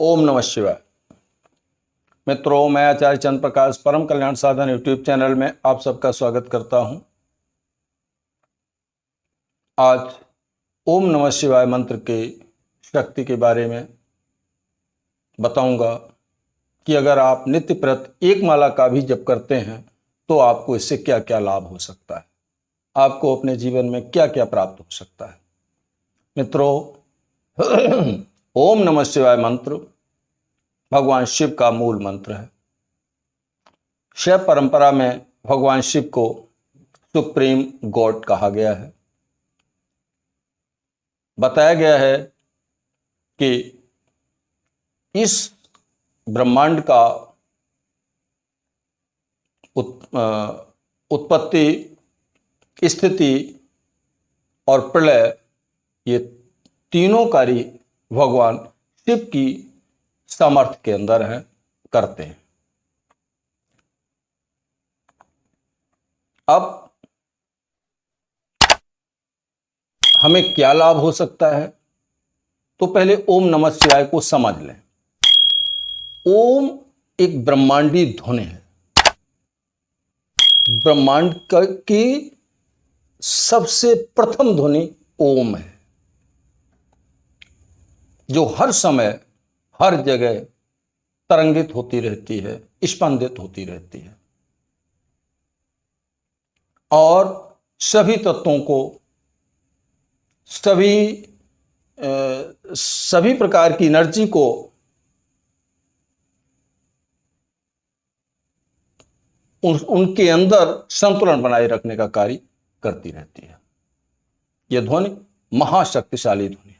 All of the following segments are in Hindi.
ओम नमः शिवाय। मित्रों, मैं आचार्य चंद्र प्रकाश परम कल्याण साधन यूट्यूब चैनल में आप सबका स्वागत करता हूं। आज ओम नमः शिवाय मंत्र की शक्ति के बारे में बताऊंगा कि अगर आप नित्य प्रति एक माला का भी जप करते हैं तो आपको इससे क्या क्या लाभ हो सकता है, आपको अपने जीवन में क्या क्या प्राप्त हो सकता है। मित्रों, ओम नमः शिवाय मंत्र भगवान शिव का मूल मंत्र है। शैव परंपरा में भगवान शिव को सुप्रीम गॉड कहा गया है। बताया गया है कि इस ब्रह्मांड का उत्पत्ति, स्थिति और प्रलय, ये तीनों कार्य भगवान शिव की सामर्थ्य के अंदर हैं, करते हैं। अब हमें क्या लाभ हो सकता है, तो पहले ओम नमः शिवाय को समझ लें। ओम एक ब्रह्मांडी ध्वनि है। ब्रह्मांड की सबसे प्रथम ध्वनि ओम है, जो हर समय हर जगह तरंगित होती रहती है, स्पंदित होती रहती है और सभी तत्वों को, सभी प्रकार की एनर्जी को उनके अंदर संतुलन बनाए रखने का कार्य करती रहती है। यह ध्वनि महाशक्तिशाली ध्वनि है।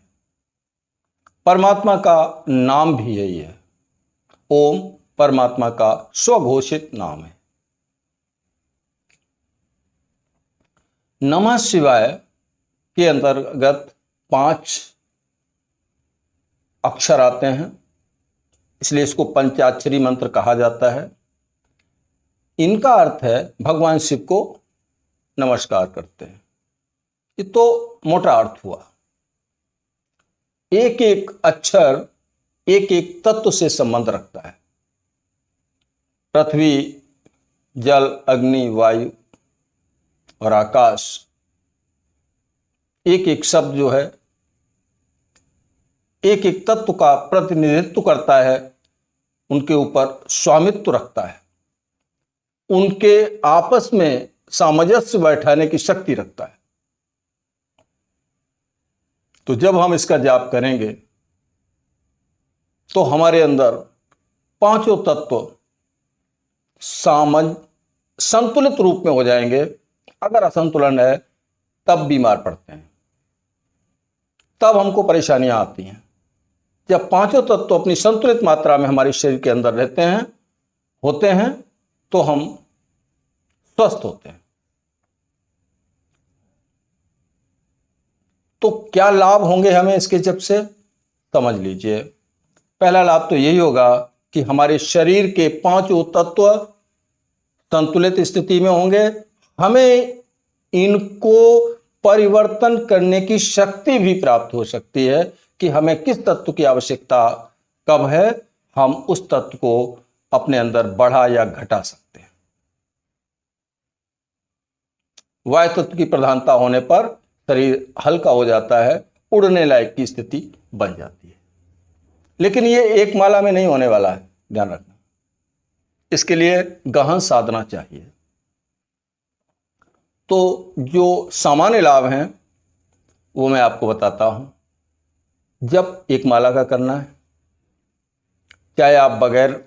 परमात्मा का नाम भी यही है। ओम परमात्मा का स्वघोषित नाम है। नमः शिवाय के अंतर्गत 5 अक्षर आते हैं, इसलिए इसको पंचाक्षरी मंत्र कहा जाता है। इनका अर्थ है भगवान शिव को नमस्कार करते हैं। ये तो मोटा अर्थ हुआ। एक एक अक्षर एक एक तत्व से संबंध रखता है। पृथ्वी, जल, अग्नि, वायु और आकाश, एक एक शब्द जो है एक एक तत्व का प्रतिनिधित्व करता है, उनके ऊपर स्वामित्व रखता है, उनके आपस में सामंजस्य बैठाने की शक्ति रखता है। तो जब हम इसका जाप करेंगे तो हमारे अंदर पांचों तत्व संतुलित रूप में हो जाएंगे। अगर असंतुलन है तब बीमार पड़ते हैं, तब हमको परेशानियां आती हैं। जब पांचों तत्व अपनी संतुलित मात्रा में हमारे शरीर के अंदर रहते हैं, होते हैं, तो हम स्वस्थ होते हैं। तो क्या लाभ होंगे हमें इसके जप से, समझ लीजिए। पहला लाभ तो यही होगा कि हमारे शरीर के पांचों तत्व संतुलित स्थिति में होंगे। हमें इनको परिवर्तन करने की शक्ति भी प्राप्त हो सकती है कि हमें किस तत्व की आवश्यकता कब है, हम उस तत्व को अपने अंदर बढ़ा या घटा सकते हैं। वायु तत्व की प्रधानता होने पर शरीर हल्का हो जाता है, उड़ने लायक की स्थिति बन जाती है। लेकिन ये एक माला में नहीं होने वाला है, ध्यान रखना। इसके लिए गहन साधना चाहिए। तो जो सामान्य लाभ हैं वो मैं आपको बताता हूं। जब एक माला का करना है, चाहे आप बगैर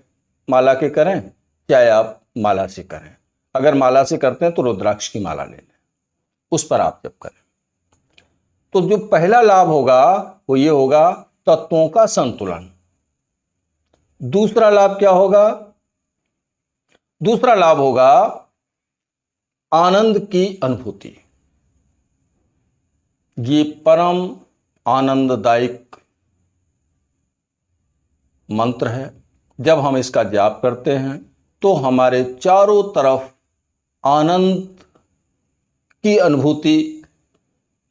माला के करें, चाहे आप माला से करें। अगर माला से करते हैं तो रुद्राक्ष की माला ले लें, उस पर आप जप करें। तो जो पहला लाभ होगा वो ये होगा तत्वों का संतुलन। दूसरा लाभ क्या होगा? दूसरा लाभ होगा आनंद की अनुभूति। ये परम आनंददायक मंत्र है। जब हम इसका जाप करते हैं तो हमारे चारों तरफ आनंद की अनुभूति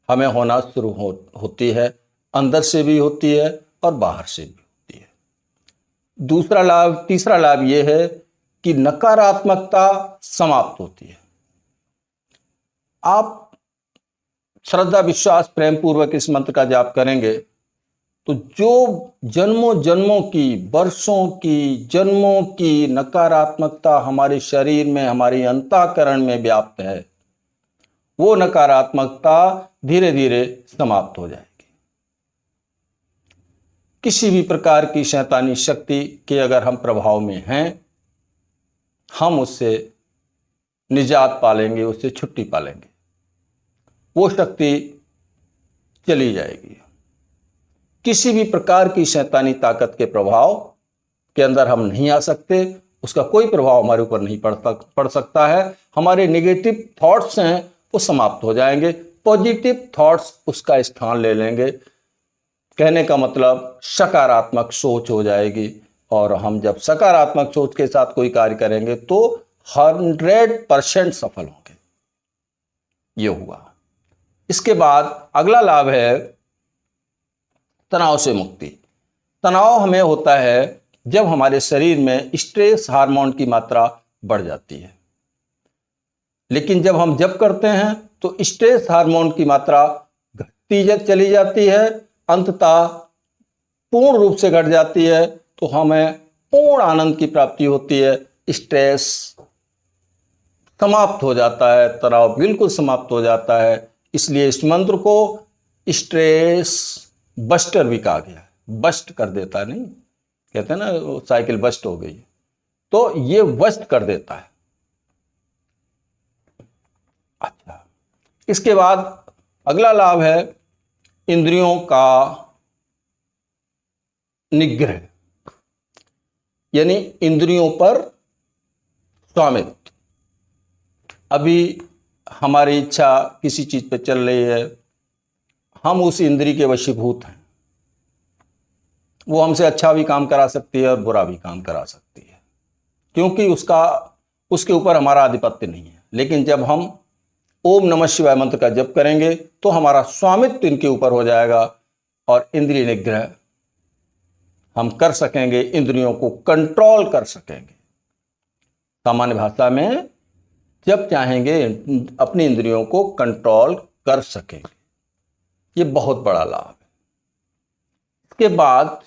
हमें होना शुरू होती है। अंदर से भी होती है और बाहर से भी होती है। दूसरा लाभ, तीसरा लाभ ये है कि नकारात्मकता समाप्त होती है। आप श्रद्धा, विश्वास, प्रेम पूर्वक इस मंत्र का जाप करेंगे तो जो जन्मों जन्मों की, वर्षों की, जन्मों की नकारात्मकता हमारे शरीर में, हमारी अंतःकरण में व्याप्त है, वो नकारात्मकता धीरे धीरे समाप्त हो जाएगी। किसी भी प्रकार की शैतानी शक्ति के अगर हम प्रभाव में हैं, हम उससे निजात पालेंगे, उससे छुट्टी पालेंगे, वो शक्ति चली जाएगी। किसी भी प्रकार की शैतानी ताकत के प्रभाव के अंदर हम नहीं आ सकते, उसका कोई प्रभाव हमारे ऊपर नहीं पड़ सकता है। हमारे नेगेटिव थॉट्स हैं वो समाप्त हो जाएंगे, पॉजिटिव थॉट्स उसका स्थान ले लेंगे। कहने का मतलब सकारात्मक सोच हो जाएगी, और हम जब सकारात्मक सोच के साथ कोई कार्य करेंगे तो 100% सफल होंगे। ये हुआ। इसके बाद अगला लाभ है तनाव से मुक्ति। तनाव हमें होता है जब हमारे शरीर में स्ट्रेस हार्मोन की मात्रा बढ़ जाती है, लेकिन जब हम जप करते हैं तो स्ट्रेस हार्मोन की मात्रा घटती चली जाती है, अंततः पूर्ण रूप से घट जाती है, तो हमें पूर्ण आनंद की प्राप्ति होती है। स्ट्रेस समाप्त हो जाता है, तनाव बिल्कुल समाप्त हो जाता है। इसलिए इस मंत्र को स्ट्रेस बस्टर भी कहा गया है। बस्ट कर देता है, नहीं कहते हैं ना साइकिल बस्ट हो गई, तो ये बस्ट कर देता है। अच्छा, इसके बाद अगला लाभ है इंद्रियों का निग्रह, यानी इंद्रियों पर स्वामित्व। अभी हमारी इच्छा किसी चीज पे चल रही है, हम उस इंद्री के वशीभूत हैं। वो हमसे अच्छा भी काम करा सकती है और बुरा भी काम करा सकती है, क्योंकि उसके ऊपर हमारा आधिपत्य नहीं है। लेकिन जब हम ओम नमः शिवाय मंत्र का जप करेंगे तो हमारा स्वामित्व इनके ऊपर हो जाएगा और इंद्रिय निग्रह हम कर सकेंगे, इंद्रियों को कंट्रोल कर सकेंगे। सामान्य भाषा में जब चाहेंगे अपनी इंद्रियों को कंट्रोल कर सकेंगे। ये बहुत बड़ा लाभ है। इसके बाद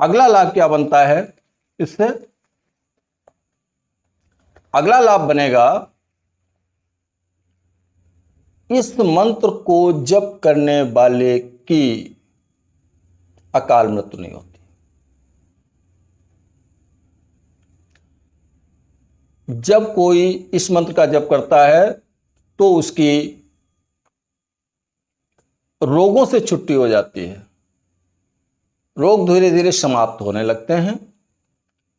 अगला लाभ क्या बनता है? इससे अगला लाभ बनेगा, इस मंत्र को जप करने वाले की अकाल मृत्यु नहीं होती। जब कोई इस मंत्र का जप करता है तो उसकी रोगों से छुट्टी हो जाती है, रोग धीरे धीरे समाप्त होने लगते हैं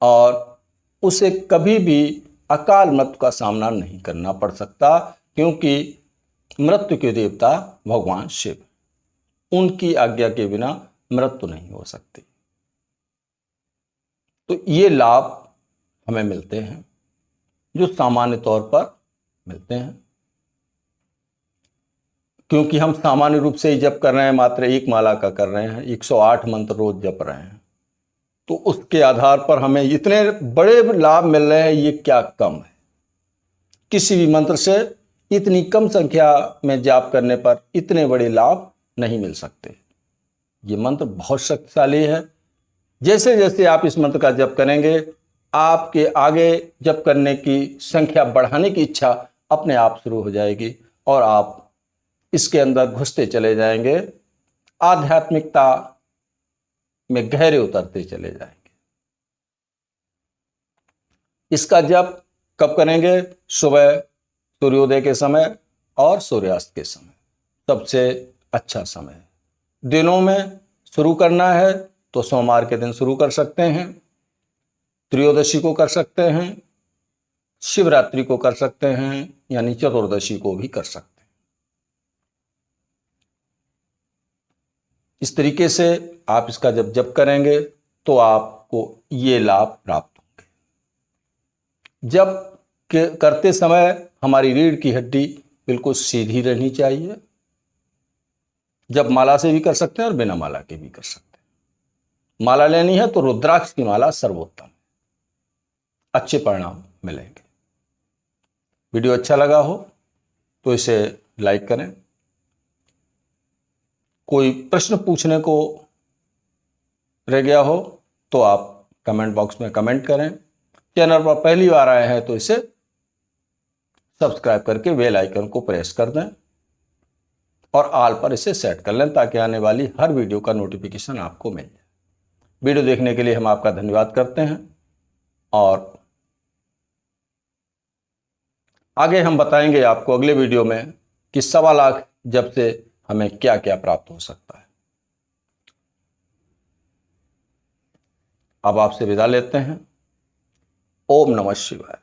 और उसे कभी भी अकाल मृत्यु का सामना नहीं करना पड़ सकता, क्योंकि मृत्यु के देवता भगवान शिव, उनकी आज्ञा के बिना मृत्यु नहीं हो सकती। तो ये लाभ हमें मिलते हैं जो सामान्य तौर पर मिलते हैं, क्योंकि हम सामान्य रूप से ही जप कर रहे हैं, मात्र एक माला का कर रहे हैं, 108 मंत्र रोज जप रहे हैं, तो उसके आधार पर हमें इतने बड़े लाभ मिल रहे हैं। ये क्या कम है? किसी भी मंत्र से इतनी कम संख्या में जाप करने पर इतने बड़े लाभ नहीं मिल सकते। ये मंत्र बहुत शक्तिशाली है। जैसे जैसे आप इस मंत्र का जप करेंगे, आपके आगे जप करने की संख्या बढ़ाने की इच्छा अपने आप शुरू हो जाएगी और आप इसके अंदर घुसते चले जाएंगे, आध्यात्मिकता में गहरे उतरते चले जाएंगे। इसका जप कब करेंगे? सुबह सूर्योदय के समय और सूर्यास्त के समय सबसे अच्छा समय है। दिनों में शुरू करना है तो सोमवार के दिन शुरू कर सकते हैं, त्रयोदशी को कर सकते हैं, शिवरात्रि को कर सकते हैं, यानी चतुर्दशी को भी कर सकते हैं। इस तरीके से आप इसका जब जप करेंगे तो आपको ये लाभ प्राप्त होंगे। जब करते समय हमारी रीढ़ की हड्डी बिल्कुल सीधी रहनी चाहिए। जब माला से भी कर सकते हैं और बिना माला के भी कर सकते हैं। माला लेनी है तो रुद्राक्ष की माला सर्वोत्तम, अच्छे परिणाम मिलेंगे। वीडियो अच्छा लगा हो तो इसे लाइक करें। कोई प्रश्न पूछने को रह गया हो तो आप कमेंट बॉक्स में कमेंट करें। चैनल पर पहली बार आए हैं तो इसे सब्सक्राइब करके बेल आइकन को प्रेस कर दें और ऑल पर इसे सेट कर लें ताकि आने वाली हर वीडियो का नोटिफिकेशन आपको मिल जाए। वीडियो देखने के लिए हम आपका धन्यवाद करते हैं और आगे हम बताएंगे आपको अगले वीडियो में कि 1.25 लाख जप से हमें क्या क्या प्राप्त हो सकता है। अब आपसे विदा लेते हैं। ओम नमः शिवाय।